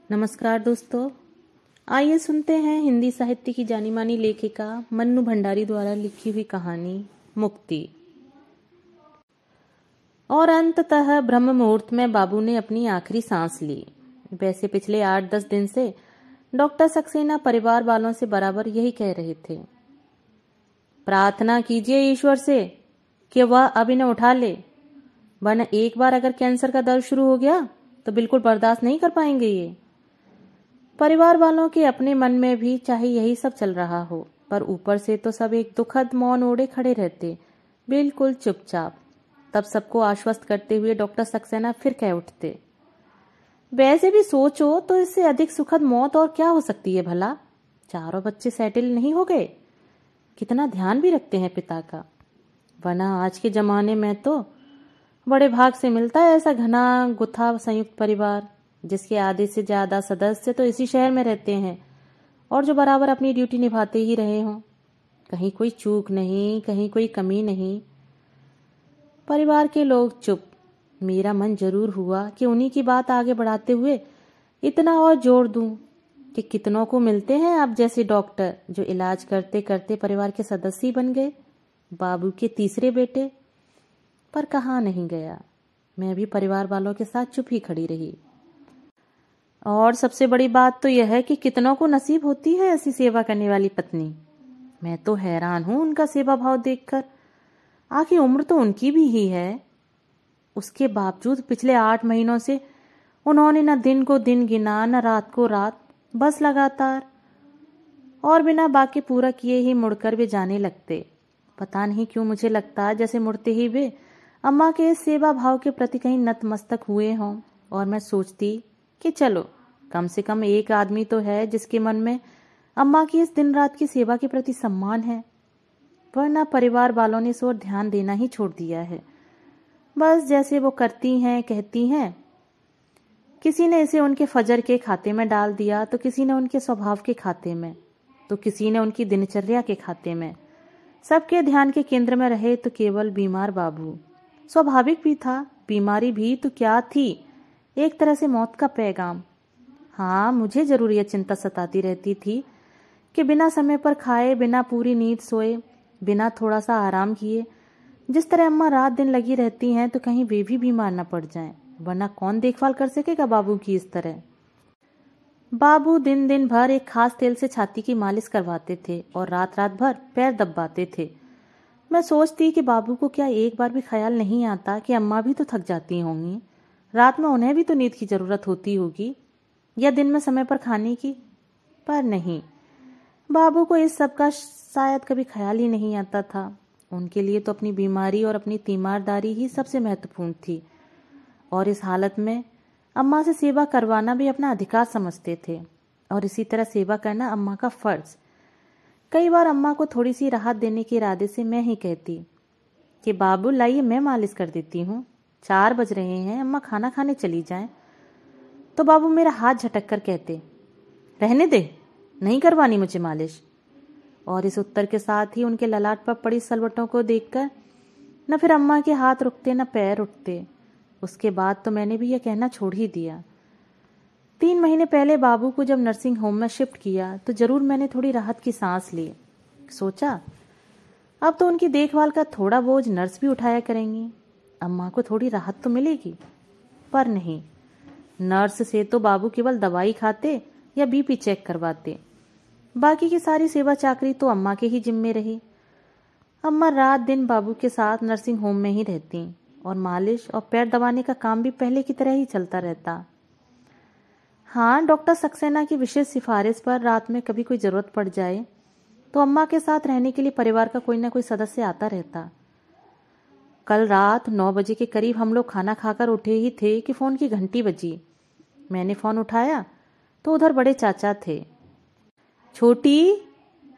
नमस्कार दोस्तों, आइए सुनते हैं हिंदी साहित्य की जानी मानी लेखिका मन्नू भंडारी द्वारा लिखी हुई कहानी मुक्ति। और अंततः ब्रह्म मुहूर्त में बाबू ने अपनी आखिरी सांस ली। वैसे पिछले 8-10 दिन से डॉक्टर सक्सेना परिवार वालों से बराबर यही कह रहे थे, प्रार्थना कीजिए ईश्वर से कि वह अब इन्हें उठा ले, वरना एक बार अगर कैंसर का दर्द शुरू हो गया तो बिल्कुल बर्दाश्त नहीं कर पाएंगे ये। परिवार वालों के अपने मन में भी चाहे यही सब चल रहा हो, पर ऊपर से तो सब एक दुखद मौन ओढ़े खड़े रहते, बिल्कुल चुपचाप। तब सबको आश्वस्त करते हुए डॉक्टर सक्सेना फिर कह उठते, वैसे भी सोचो तो इससे अधिक सुखद मौत और क्या हो सकती है भला। चारों बच्चे सेटल नहीं हो गए, कितना ध्यान भी रखते हैं पिता का, वरना आज के जमाने में तो बड़े भाग से मिलता है ऐसा घना गुथा संयुक्त परिवार, जिसके आधे से ज्यादा सदस्य तो इसी शहर में रहते हैं और जो बराबर अपनी ड्यूटी निभाते ही रहे हों। कहीं कोई चूक नहीं, कहीं कोई कमी नहीं। परिवार के लोग चुप। मेरा मन जरूर हुआ कि उन्हीं की बात आगे बढ़ाते हुए इतना और जोर दूं कि कितनों को मिलते हैं आप जैसे डॉक्टर जो इलाज करते करते परिवार के सदस्य ही बन गए, बाबू के तीसरे बेटे। पर कहाँ नहीं गया, मैं भी परिवार वालों के साथ चुप ही खड़ी रही। और सबसे बड़ी बात तो यह है कि कितनों को नसीब होती है ऐसी सेवा करने वाली पत्नी। मैं तो हैरान हूं उनका सेवा भाव देखकर। आखिर उम्र तो उनकी भी ही है, उसके बावजूद पिछले 8 महीनों से उन्होंने न दिन को दिन गिना, न रात को रात, बस लगातार और बिना बाकी पूरा किए ही मुड़कर वे जाने लगते। पता नहीं क्यों मुझे लगता जैसे मुड़ते ही वे अम्मा के इस सेवा भाव के प्रति कहीं नतमस्तक हुए हों। और मैं सोचती कि चलो कम से कम एक आदमी तो है जिसके मन में अम्मा की इस दिन रात की सेवा के प्रति सम्मान है, वरना परिवार वालों ने इस ओर ध्यान देना ही छोड़ दिया है। बस जैसे वो करती हैं कहती हैं, किसी ने इसे उनके फजर के खाते में डाल दिया तो किसी ने उनके स्वभाव के खाते में, तो किसी ने उनकी दिनचर्या के खाते में। सबके ध्यान के केंद्र में रहे तो केवल बीमार बाबू। स्वाभाविक भी था, बीमारी भी तो क्या थी, एक तरह से मौत का पैगाम। हाँ, मुझे जरूर यह चिंता सताती रहती थी कि बिना समय पर खाए, बिना पूरी नींद सोए, बिना थोड़ा सा आराम किए जिस तरह अम्मा रात दिन लगी रहती हैं तो कहीं वे भी बीमार न पड़ जाएं, वरना कौन देखभाल कर सकेगा बाबू की इस तरह। बाबू दिन दिन भर एक खास तेल से छाती की मालिश करवाते थे और रात रात भर पैर दबाते थे। मैं सोचती कि बाबू को क्या एक बार भी ख्याल नहीं आता कि अम्मा भी तो थक जाती होंगी, रात में उन्हें भी तो नींद की जरूरत होती होगी, या दिन में समय पर खाने की। पर नहीं, बाबू को इस सब का शायद कभी ख्याल ही नहीं आता था। उनके लिए तो अपनी बीमारी और अपनी तीमारदारी ही सबसे महत्वपूर्ण थी, और इस हालत में अम्मा से सेवा करवाना भी अपना अधिकार समझते थे, और इसी तरह सेवा करना अम्मा का फर्ज। कई बार अम्मा को थोड़ी सी राहत देने के इरादे से मैं ही कहती कि बाबू लाइए मैं मालिश कर देती हूँ, 4 बज रहे हैं, अम्मा खाना खाने चली जाएं। तो बाबू मेरा हाथ झटक कर कहते, रहने दे, नहीं करवानी मुझे मालिश। और इस उत्तर के साथ ही उनके ललाट पर पड़ी सलवटों को देखकर न फिर अम्मा के हाथ रुकते न पैर उठते। उसके बाद तो मैंने भी यह कहना छोड़ ही दिया। 3 महीने पहले बाबू को जब नर्सिंग होम में शिफ्ट किया तो जरूर मैंने थोड़ी राहत की सांस ली। सोचा अब तो उनकी देखभाल का थोड़ा बोझ नर्स भी उठाया करेंगी, अम्मा को थोड़ी राहत तो मिलेगी। पर नहीं, नर्स से तो बाबू केवल दवाई खाते या बीपी चेक करवाते, बाकी की सारी सेवा चाकरी तो अम्मा के ही जिम्मे रही। अम्मा रात दिन बाबू के साथ नर्सिंग होम में ही रहती और मालिश और पैर दबाने का काम भी पहले की तरह ही चलता रहता। हाँ, डॉक्टर सक्सेना की विशेष सिफारिश पर रात में कभी कोई जरूरत पड़ जाए तो अम्मा के साथ रहने के लिए परिवार का कोई ना कोई सदस्य आता रहता। कल रात 9 बजे के करीब हम लोग खाना खाकर उठे ही थे कि फोन की घंटी बजी। मैंने फोन उठाया तो उधर बड़े चाचा थे। छोटी,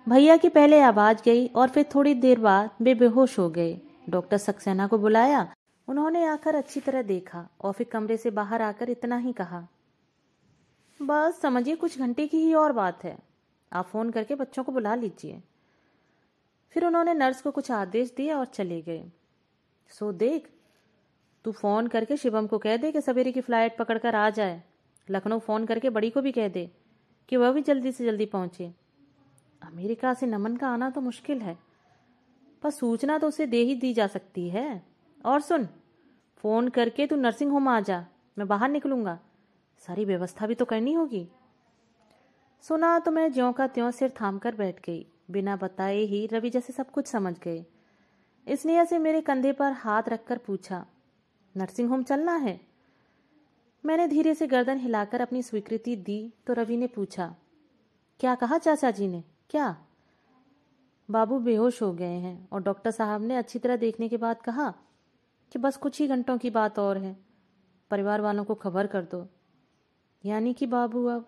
भैया की पहले आवाज गई और फिर थोड़ी देर बाद वे बेहोश हो गए। डॉक्टर सक्सेना को बुलाया, उन्होंने आकर अच्छी तरह देखा और फिर कमरे से बाहर आकर इतना ही कहा, बस समझिए कुछ घंटे की ही और बात है, आप फोन करके बच्चों को बुला लीजिए। फिर उन्होंने नर्स को कुछ आदेश दिए और चले गए। सो देख, तू फोन करके शिवम को कह दे कि सवेरे की फ्लाइट पकड़कर आ जाए, लखनऊ फ़ोन करके बड़ी को भी कह दे कि वह भी जल्दी से जल्दी पहुंचे। अमेरिका से नमन का आना तो मुश्किल है, पर सूचना तो उसे दे ही दी जा सकती है। और सुन, फ़ोन करके तू नर्सिंग होम आ जा, मैं बाहर निकलूंगा, सारी व्यवस्था भी तो करनी होगी। सुना तो मैं ज्यों का त्यों सिर थाम कर बैठ गई। बिना बताए ही रवि जैसे सब कुछ समझ गए। स्नेहा से मेरे कंधे पर हाथ रखकर पूछा, नर्सिंग होम चलना है? मैंने धीरे से गर्दन हिलाकर अपनी स्वीकृति दी तो रवि ने पूछा, क्या कहा चाचा जी ने? क्या? बाबू बेहोश हो गए हैं और डॉक्टर साहब ने अच्छी तरह देखने के बाद कहा कि बस कुछ ही घंटों की बात और है, परिवार वालों को खबर कर दो। यानी कि बाबू अब?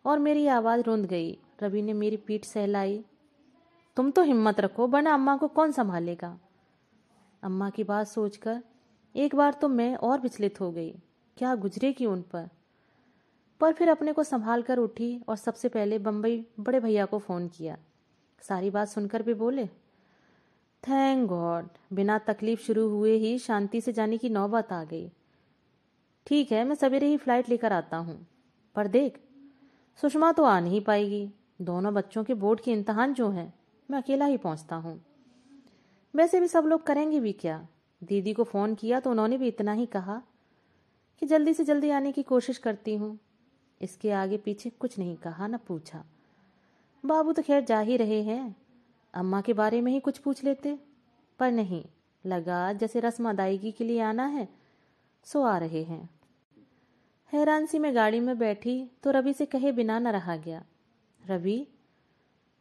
और मेरी आवाज़ रुंध गई। रवि ने मेरी पीठ सहलाई। तुम तो हिम्मत रखो, वरना अम्मा को कौन संभालेगा? अम्मा की बात सोचकर एक बार तो मैं और विचलित हो गई, क्या गुजरेगी उन पर फिर अपने को संभाल कर उठी और सबसे पहले बम्बई बड़े भैया को फ़ोन किया। सारी बात सुनकर भी बोले, थैंक गॉड, बिना तकलीफ शुरू हुए ही शांति से जाने की नौबत आ गई। ठीक है, मैं सवेरे ही फ्लाइट लेकर आता हूँ, पर देख, सुषमा तो आ नहीं पाएगी। दोनों बच्चों के बोर्ड के इम्तहान जो हैं, मैं अकेला ही पहुँचता हूँ। वैसे भी सब लोग करेंगे भी क्या? दीदी को फ़ोन किया तो उन्होंने भी इतना ही कहा कि जल्दी से जल्दी आने की कोशिश करती हूँ। इसके आगे पीछे कुछ नहीं कहा, न पूछा। बाबू तो खैर जा ही रहे हैं, अम्मा के बारे में ही कुछ पूछ लेते, पर नहीं, लगा जैसे रस्म अदायगी के लिए आना है, सो आ रहे हैं। हैरान सी मैं गाड़ी में बैठी तो रवि से कहे बिना न रहा गया, रवि,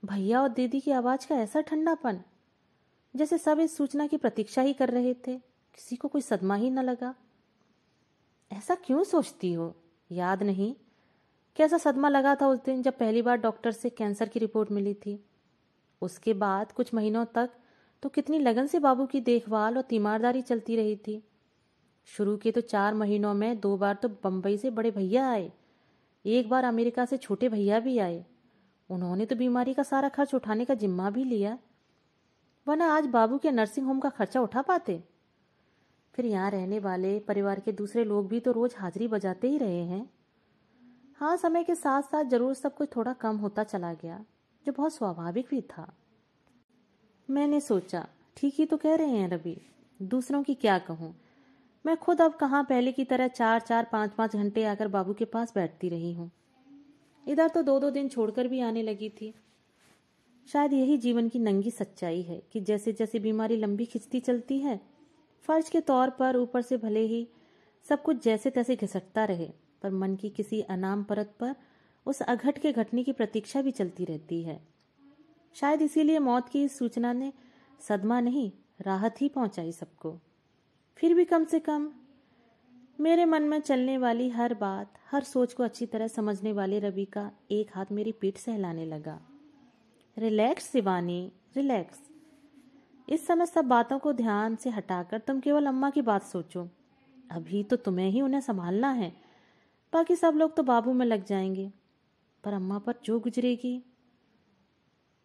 भैया और दीदी की आवाज़ का ऐसा ठंडापन, जैसे सब इस सूचना की प्रतीक्षा ही कर रहे थे, किसी को कोई सदमा ही न लगा। ऐसा क्यों सोचती हो? याद नहीं कैसा सदमा लगा था उस दिन जब पहली बार डॉक्टर से कैंसर की रिपोर्ट मिली थी। उसके बाद कुछ महीनों तक तो कितनी लगन से बाबू की देखभाल और तीमारदारी चलती रही थी। शुरू के तो 4 महीनों में 2 बार तो बम्बई से बड़े भैया आए, 1 बार अमेरिका से छोटे भैया भी आए। उन्होंने तो बीमारी का सारा खर्च उठाने का जिम्मा भी लिया, वरना आज बाबू के नर्सिंग होम का खर्चा उठा पाते। फिर यहाँ रहने वाले परिवार के दूसरे लोग भी तो रोज हाजिरी बजाते ही रहे हैं। हाँ, समय के साथ साथ जरूर सब कुछ थोड़ा कम होता चला गया, जो बहुत स्वाभाविक भी था। मैंने सोचा, ठीक ही तो कह रहे हैं रवि, दूसरों की क्या कहूँ, मैं खुद अब कहाँ पहले की तरह 4-4, 5-5 घंटे आकर बाबू के पास बैठती रही हूँ। इधर तो 2-2 दिन छोड़कर भी आने लगी थी। शायद यही जीवन की नंगी सच्चाई है कि जैसे जैसे बीमारी लंबी खिंचती चलती है, फर्ज के तौर पर ऊपर से भले ही सब कुछ जैसे तैसे घिसटता रहे, पर मन की किसी अनाम परत पर उस अघट के घटने की प्रतीक्षा भी चलती रहती है। शायद इसीलिए मौत की इस सूचना ने सदमा नहीं, राहत ही पहुंचाई सबको। फिर भी कम से कम मेरे मन में चलने वाली हर बात, हर सोच को अच्छी तरह समझने वाले रवि का एक हाथ मेरी पीठ सहलाने लगा। Relax Shivani, relax. इस समय सब बातों को ध्यान से हटाकर तुम केवल अम्मा की बात सोचो। अभी तो तुम्हें ही उन्हें संभालना है, बाकी सब लोग तो बाबू में लग जाएंगे, पर अम्मा पर जो गुजरेगी।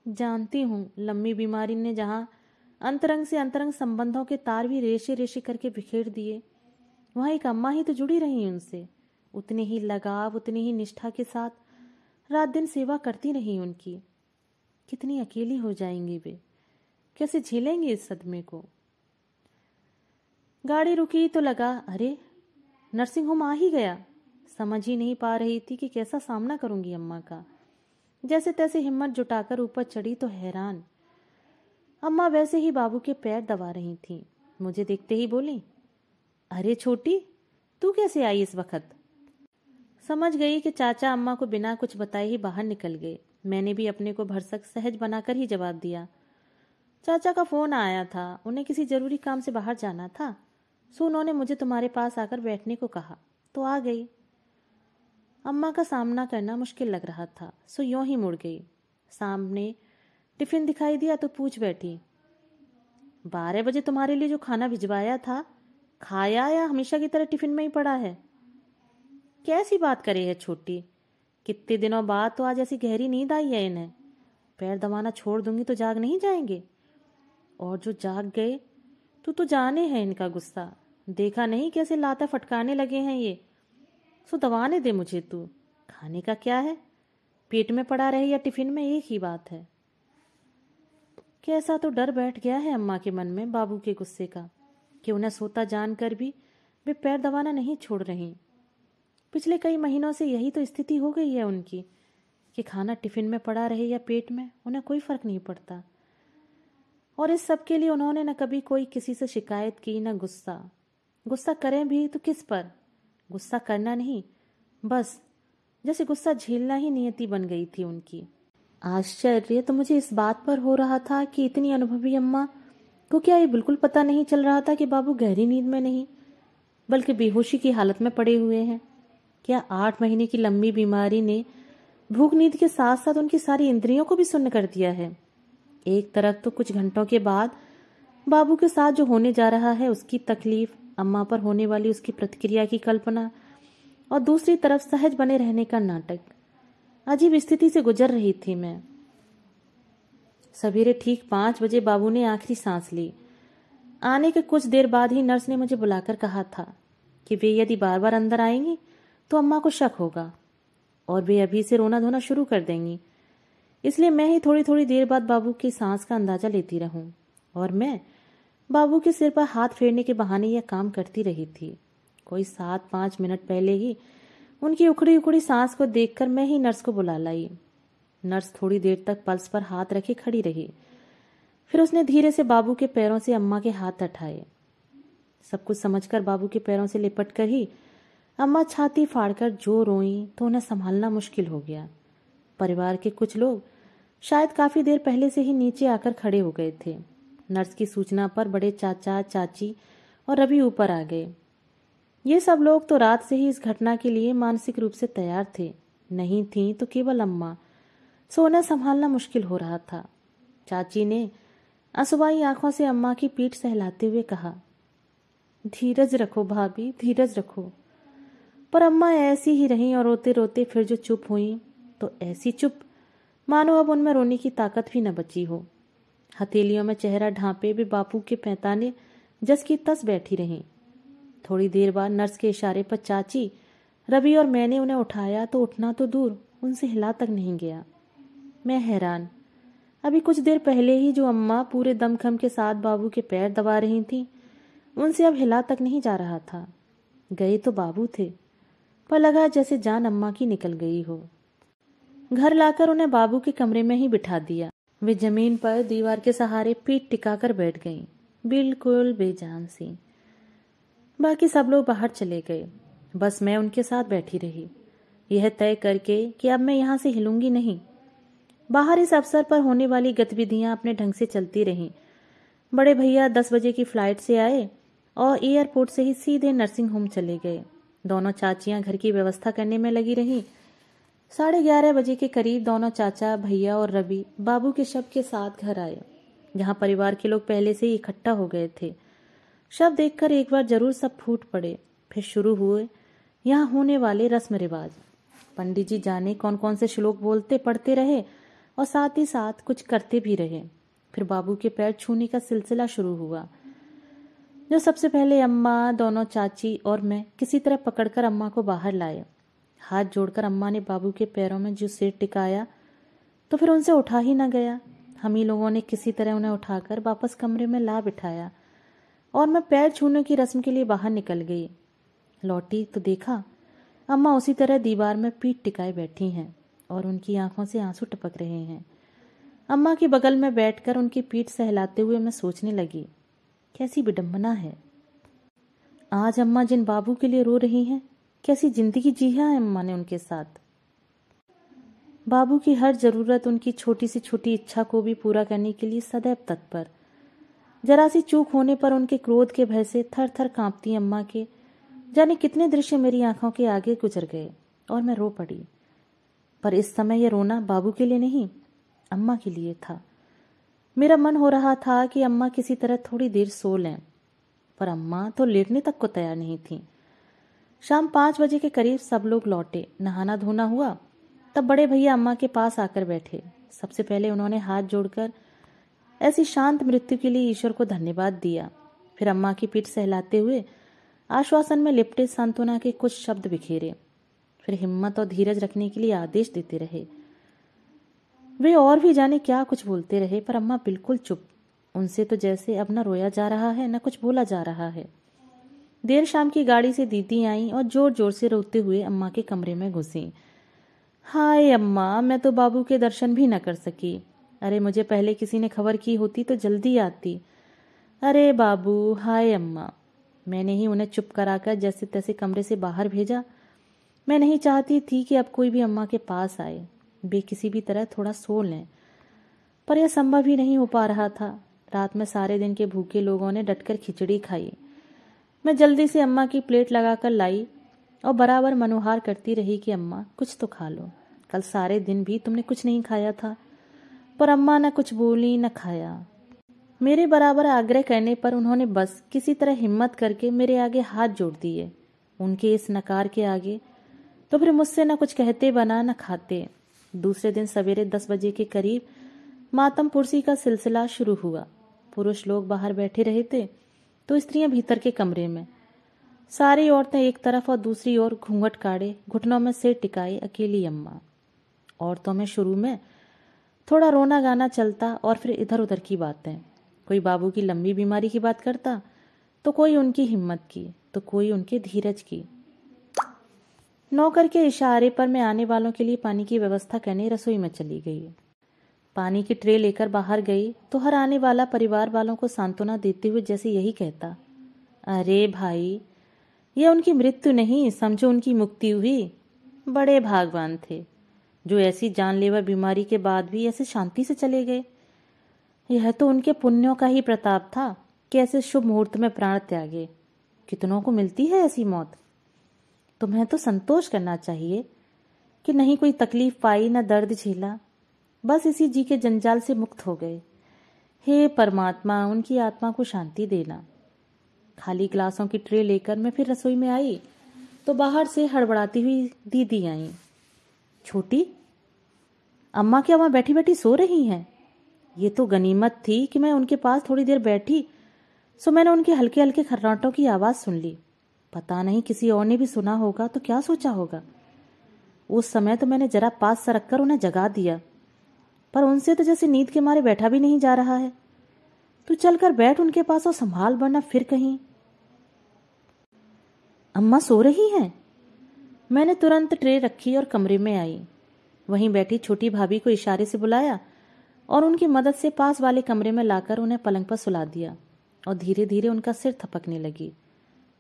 जानती हूँ, लंबी बीमारी ने जहाँ अंतरंग से अंतरंग संबंधों के तार भी रेशे रेशे करके बिखेर दिए, वहाँ एक अम्मा ही तो जुड़ी रही उनसे, उतने ही लगाव, उतनी ही निष्ठा के साथ रात दिन सेवा करती रही उनकी। कितनी अकेली हो जाएंगी वे, कैसे झेलेंगे इस सदमे को। गाड़ी रुकी तो लगा, अरे नर्सिंग होम आ ही गया। समझ ही नहीं पा रही थी कि कैसा सामना करूंगी अम्मा का। जैसे तैसे हिम्मत जुटाकर ऊपर चढ़ी तो हैरान, अम्मा वैसे ही बाबू के पैर दबा रही थीं। मुझे देखते ही बोली, अरे छोटी, तू कैसे आई इस वक्त? समझ गई कि चाचा अम्मा को बिना कुछ बताए ही बाहर निकल गए। मैंने भी अपने को भरसक सहज बनाकर ही जवाब दिया, चाचा का फोन आया था, उन्हें किसी जरूरी काम से बाहर जाना था, सो उन्होंने मुझे तुम्हारे पास आकर बैठने को कहा तो आ गई। अम्मा का सामना करना मुश्किल लग रहा था, सो यूं ही मुड़ गई। सामने टिफिन दिखाई दिया तो पूछ बैठी, 12 बजे तुम्हारे लिए जो खाना भिजवाया था खाया या हमेशा की तरह टिफिन में ही पड़ा है? कैसी बात करे है छोटी, कितने दिनों बाद तो आज ऐसी गहरी नींद आई है इन्हें। पैर दबाना छोड़ दूंगी तो जाग नहीं जाएंगे, और जो जाग गए तो जाने हैं इनका गुस्सा। देखा नहीं कैसे लाता फटकाने लगे हैं ये। सो दवाने दे मुझे तू। खाने का क्या है, पेट में पड़ा रहे या टिफिन में, एक ही बात है। कैसा तो डर बैठ गया है अम्मा के मन में बाबू के गुस्से का कि उन्हें सोता जानकर भी वे पैर दबाना नहीं छोड़ रही। पिछले कई महीनों से यही तो स्थिति हो गई है उनकी कि खाना टिफिन में पड़ा रहे या पेट में, उन्हें कोई फर्क नहीं पड़ता। और इस सब के लिए उन्होंने न कभी कोई किसी से शिकायत की, न गुस्सा करें भी तो किस पर। गुस्सा करना नहीं, बस जैसे गुस्सा झेलना ही नियति बन गई थी उनकी। आश्चर्य तो मुझे इस बात पर हो रहा था कि इतनी अनुभवी अम्मा को क्या ये बिल्कुल पता नहीं चल रहा था कि बाबू गहरी नींद में नहीं बल्कि बेहोशी की हालत में पड़े हुए हैं। क्या 8 महीने की लंबी बीमारी ने भूख नींद के साथ साथ उनकी सारी इंद्रियों को भी सुन्न कर दिया है। एक तरफ तो कुछ घंटों के बाद बाबू के साथ जो होने जा रहा है उसकी तकलीफ, अम्मा पर होने वाली उसकी प्रतिक्रिया की कल्पना, और दूसरी तरफ सहज बने रहने का नाटक। अजीब स्थिति से गुजर रही थी मैं। सवेरे ठीक 5 बजे बाबू ने आखिरी सांस ली। आने के कुछ देर बाद ही नर्स ने मुझे बुलाकर कहा था कि वे यदि बार बार अंदर आएंगी तो अम्मा को शक होगा और वे अभी से रोना धोना शुरू कर देंगी। इसलिए मैं ही थोड़ी थोड़ी देर बाद बाबू की सांस का अंदाजा लेती रहूं और मैं बाबू के सिर पर हाथ फेरने के बहाने यह काम करती रही थी। कोई 7-5 मिनट पहले ही उनकी उखड़ी उखड़ी सांस को देखकर मैं ही नर्स को बुला लाई। नर्स थोड़ी देर तक पल्स पर हाथ रखे खड़ी रही। फिर उसने धीरे से बाबू के पैरों से अम्मा के हाथ हटाए। सब कुछ समझकर बाबू के पैरों से लिपट कर ही अम्मा छाती फाड़कर जो रोईं तो उन्हें संभालना मुश्किल हो गया। परिवार के कुछ लोग शायद काफी देर पहले से ही नीचे आकर खड़े हो गए थे। नर्स की सूचना पर बड़े चाचा, चाची और रवि ऊपर आ गए। ये सब लोग तो रात से ही इस घटना के लिए मानसिक रूप से तैयार थे। नहीं थी तो केवल अम्मा, सो उन्हें संभालना मुश्किल हो रहा था। चाची ने आंसुवाई आंखों से अम्मा की पीठ सहलाते हुए कहा, धीरज रखो भाभी, धीरज रखो। पर अम्मा ऐसी ही रहीं और रोते रोते फिर जो चुप हुई तो ऐसी चुप मानो अब उनमें रोने की ताकत भी न बची हो। हथेलियों में चेहरा ढांपे वे बापू के पैंताने जस की तस बैठी रहीं। थोड़ी देर बाद नर्स के इशारे पर चाची, रवि और मैंने उन्हें उठाया तो उठना तो दूर उनसे हिला तक नहीं गया। मैं हैरान, अभी कुछ देर पहले ही जो अम्मा पूरे दमखम के साथ बाबू के पैर दबा रही थी उनसे अब हिला तक नहीं जा रहा था। गए तो बाबू थे पर लगा जैसे जान अम्मा की निकल गई हो। घर लाकर उन्हें बाबू के कमरे में ही बिठा दिया। वे जमीन पर दीवार के सहारे पीठ टिकाकर बैठ गईं, बिल्कुल बेजान सी। बाकी सब लोग बाहर चले गए, बस मैं उनके साथ बैठी रही, यह तय करके कि अब मैं यहाँ से हिलूंगी नहीं। बाहर इस अवसर पर होने वाली गतिविधियां अपने ढंग से चलती रहीं। बड़े भैया 10 बजे की फ्लाइट से आए और एयरपोर्ट से ही सीधे नर्सिंग होम चले गए। दोनों चाचियां घर की व्यवस्था करने में लगी रहीं। 11:30 बजे के करीब दोनों चाचा, भैया और रवि बाबू के शव के साथ घर आए, जहां परिवार के लोग पहले से ही इकट्ठा हो गए थे। शव देखकर एक बार जरूर सब फूट पड़े। फिर शुरू हुए यहाँ होने वाले रस्म रिवाज। पंडित जी जाने कौन कौन से श्लोक बोलते पढ़ते रहे और साथ ही साथ कुछ करते भी रहे। फिर बाबू के पैर छूने का सिलसिला शुरू हुआ, जो सबसे पहले अम्मा, दोनों चाची और मैं किसी तरह पकड़कर अम्मा को बाहर लाए। हाथ जोड़कर अम्मा ने बाबू के पैरों में जो सिर टिकाया तो फिर उनसे उठा ही न गया। हम ही लोगों ने किसी तरह उन्हें उठाकर वापस कमरे में ला बिठाया और मैं पैर छूने की रस्म के लिए बाहर निकल गई। लौटी तो देखा अम्मा उसी तरह दीवार में पीठ टिकाए बैठी हैं और उनकी आंखों से आंसू टपक रहे हैं। अम्मा के बगल में बैठकर उनकी पीठ सहलाते हुए मैं सोचने लगी, कैसी विडंबना है। आज अम्मा जिन बाबू के लिए रो रही हैं, कैसी जिंदगी जी है अम्मा ने उनके साथ। बाबू की हर जरूरत, उनकी छोटी से छोटी इच्छा को भी पूरा करने के लिए सदैव तत्पर। जरा सी चूक होने पर उनके क्रोध के भय से थर थर कांपती अम्मा के जाने कितने दृश्य मेरी आंखों के आगे गुजर गए और मैं रो पड़ी। पर इस समय यह रोना बाबू के लिए नहीं, अम्मा के लिए था। मेरा मन हो रहा था कि अम्मा किसी तरह थोड़ी देर सो लें, पर अम्मा तो लेटने तक को तैयार नहीं थी। शाम 5 बजे के करीब सब लोग लौटे, नहाना धोना हुआ, तब बड़े भैया अम्मा के पास आकर बैठे। सबसे पहले उन्होंने हाथ जोड़कर ऐसी शांत मृत्यु के लिए ईश्वर को धन्यवाद दिया। फिर अम्मा की पीठ सहलाते हुए आश्वासन में लिपटे सांत्वना के कुछ शब्द बिखेरे। फिर हिम्मत और धीरज रखने के लिए आदेश देते रहे। वे और भी जाने क्या कुछ बोलते रहे, पर अम्मा बिल्कुल चुप। उनसे तो जैसे अब न रोया जा रहा है न कुछ बोला जा रहा है। देर शाम की गाड़ी से दीदी आई और जोर जोर से रोते हुए अम्मा के कमरे में घुसी। हाय अम्मा, मैं तो बाबू के दर्शन भी न कर सकी। अरे मुझे पहले किसी ने खबर की होती तो जल्दी आती। अरे बाबू, हाय अम्मा। मैंने ही उन्हें चुप कराकर जैसे तैसे कमरे से बाहर भेजा। मैं नहीं चाहती थी कि अब कोई भी अम्मा के पास आए, वे किसी भी तरह थोड़ा सो लें, पर यह संभव ही नहीं हो पा रहा था। रात में सारे दिन के भूखे लोगों ने डटकर खिचड़ी खाई। मैं जल्दी से अम्मा की प्लेट लगाकर लाई और बराबर मनोहार करती रही कि अम्मा कुछ तो खा लो, कल सारे दिन भी तुमने कुछ नहीं खाया था। पर अम्मा न कुछ बोली न खाया। मेरे बराबर आग्रह करने पर उन्होंने बस किसी तरह हिम्मत करके मेरे आगे हाथ जोड़ दिए। उनके इस नकार के आगे तो फिर मुझसे न कुछ कहते बना न खाते। दूसरे दिन सवेरे 10 बजे के करीब मातम पुरसी का सिलसिला शुरू हुआ। पुरुष लोग बाहर बैठे रहे थे तो स्त्रियां भीतर के कमरे में। सारी औरतें एक तरफ और दूसरी ओर घूंघट काढ़े घुटनों में सिर टिकाए अकेली अम्मा। औरतों में शुरू में थोड़ा रोना गाना चलता और फिर इधर उधर की बातें। कोई बाबू की लंबी बीमारी की बात करता तो कोई उनकी हिम्मत की तो कोई उनके धीरज की। नौकर के इशारे पर मैं आने वालों के लिए पानी की व्यवस्था करने रसोई में चली गई। पानी की ट्रे लेकर बाहर गई तो हर आने वाला परिवार वालों को सांत्वना देते हुए जैसे यही कहता, अरे भाई, यह उनकी मृत्यु नहीं, समझो उनकी मुक्ति हुई। बड़े भागवान थे जो ऐसी जानलेवा बीमारी के बाद भी ऐसे शांति से चले गए। यह तो उनके पुण्यों का ही प्रताप था कि ऐसे शुभ मुहूर्त में प्राण त्यागे। कितनों को मिलती है ऐसी मौत। तुम्हें तो संतोष करना चाहिए कि नहीं कोई तकलीफ पाई न दर्द झेला, बस इसी जी के जंजाल से मुक्त हो गए। हे परमात्मा, उनकी आत्मा को शांति देना। खाली गिलासों की ट्रे लेकर मैं फिर रसोई में आई तो बाहर से हड़बड़ाती हुई दीदी आई। छोटी, अम्मा क्या वहां बैठी बैठी सो रही हैं? ये तो गनीमत थी कि मैं उनके पास थोड़ी देर बैठी, सो मैंने उनके हल्के हल्के खर्राटों की आवाज सुन ली। पता नहीं किसी और ने भी सुना होगा तो क्या सोचा होगा। उस समय तो मैंने जरा पास सरक कर उन्हें जगा दिया, पर उनसे तो जैसे नींद के मारे बैठा भी नहीं जा रहा है। तू चलकर बैठ उनके पास और संभाल, वरना फिर कहीं। अम्मा सो रही हैं। मैंने तुरंत ट्रे रखी और कमरे में आई। वहीं बैठी छोटी भाभी को इशारे से बुलाया और उनकी मदद से पास वाले कमरे में लाकर उन्हें पलंग पर सुला दिया और धीरे धीरे उनका सिर थपकने लगी।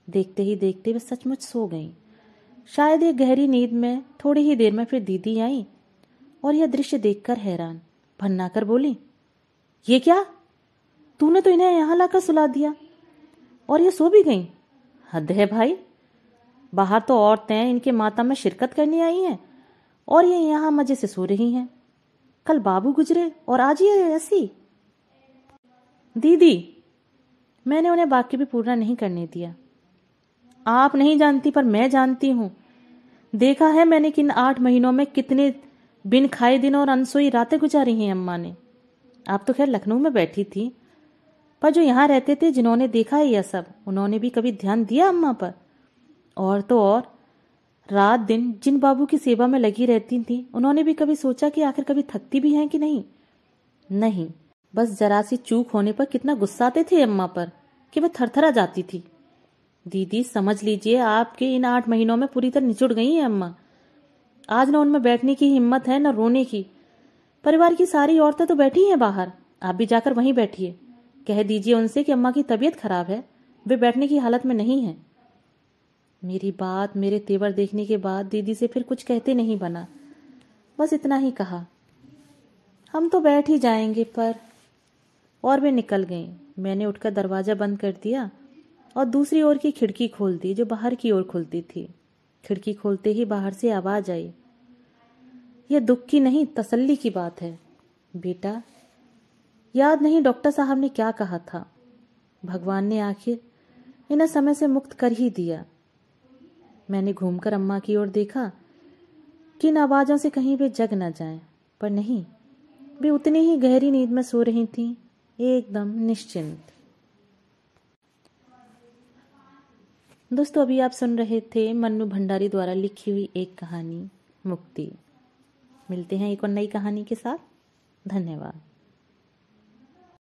देखते ही देखते वे सचमुच सो गईं। शायद एक गहरी नींद में थोड़ी ही देर में फिर दीदी आई और यह दृश्य देखकर हैरान भन्नाकर बोली, ये क्या? तूने तो इन्हें यहां लाकर सुला दिया और ये सो भी गईं। हद है भाई, बाहर तो औरतें इनके मातम में शिरकत करने आई हैं और ये यहां मजे से सो रही हैं। कल बाबू गुजरे और आज ये ऐसी। दीदी, मैंने उन्हें वाक्य भी पूरा नहीं करने दिया। आप नहीं जानती पर मैं जानती हूं। देखा है मैंने कि इन 8 महीनों में कितने बिन खाए दिन और अनसोई रातें गुजारी हैं अम्मा ने। आप तो खैर लखनऊ में बैठी थी, पर जो यहां रहते थे, जिन्होंने देखा है यह सब, उन्होंने भी कभी ध्यान दिया अम्मा पर? और तो और रात दिन जिन बाबू की सेवा में लगी रहती थी, उन्होंने भी कभी सोचा कि आखिर कभी थकती भी हैं कि नहीं? नहीं, बस जरा सी चूक होने पर कितना गुस्साते थे अम्मा पर कि वह थरथरा जाती थी। दीदी समझ लीजिए, आपके इन 8 महीनों में पूरी तरह निचुड़ गई हैं अम्मा। आज न उनमें बैठने की हिम्मत है न रोने की। परिवार की सारी औरतें तो बैठी हैं बाहर, आप भी जाकर वहीं बैठिए। कह दीजिए उनसे कि अम्मा की तबीयत खराब है, वे बैठने की हालत में नहीं है। मेरी बात, मेरे तेवर देखने के बाद दीदी से फिर कुछ कहते नहीं बना, बस इतना ही कहा, हम तो बैठ ही जाएंगे पर। और वे निकल गईं। मैंने उठकर दरवाजा बंद कर दिया और दूसरी ओर की खिड़की खोल दी जो बाहर की ओर खुलती थी। खिड़की खोलते ही बाहर से आवाज आई, यह दुख की नहीं तसल्ली की बात है। बेटा, याद नहीं डॉक्टर साहब ने क्या कहा था। भगवान ने आखिर इन्हें समय से मुक्त कर ही दिया। मैंने घूमकर अम्मा की ओर देखा कि इन आवाजों से कहीं वे जग न जाएं, पर नहीं, वे उतनी ही गहरी नींद में सो रही थीं, एकदम निश्चिंत। दोस्तों, अभी आप सुन रहे थे मन्नू भंडारी द्वारा लिखी हुई एक कहानी मुक्ति। मिलते हैं एक और नई कहानी के साथ। धन्यवाद।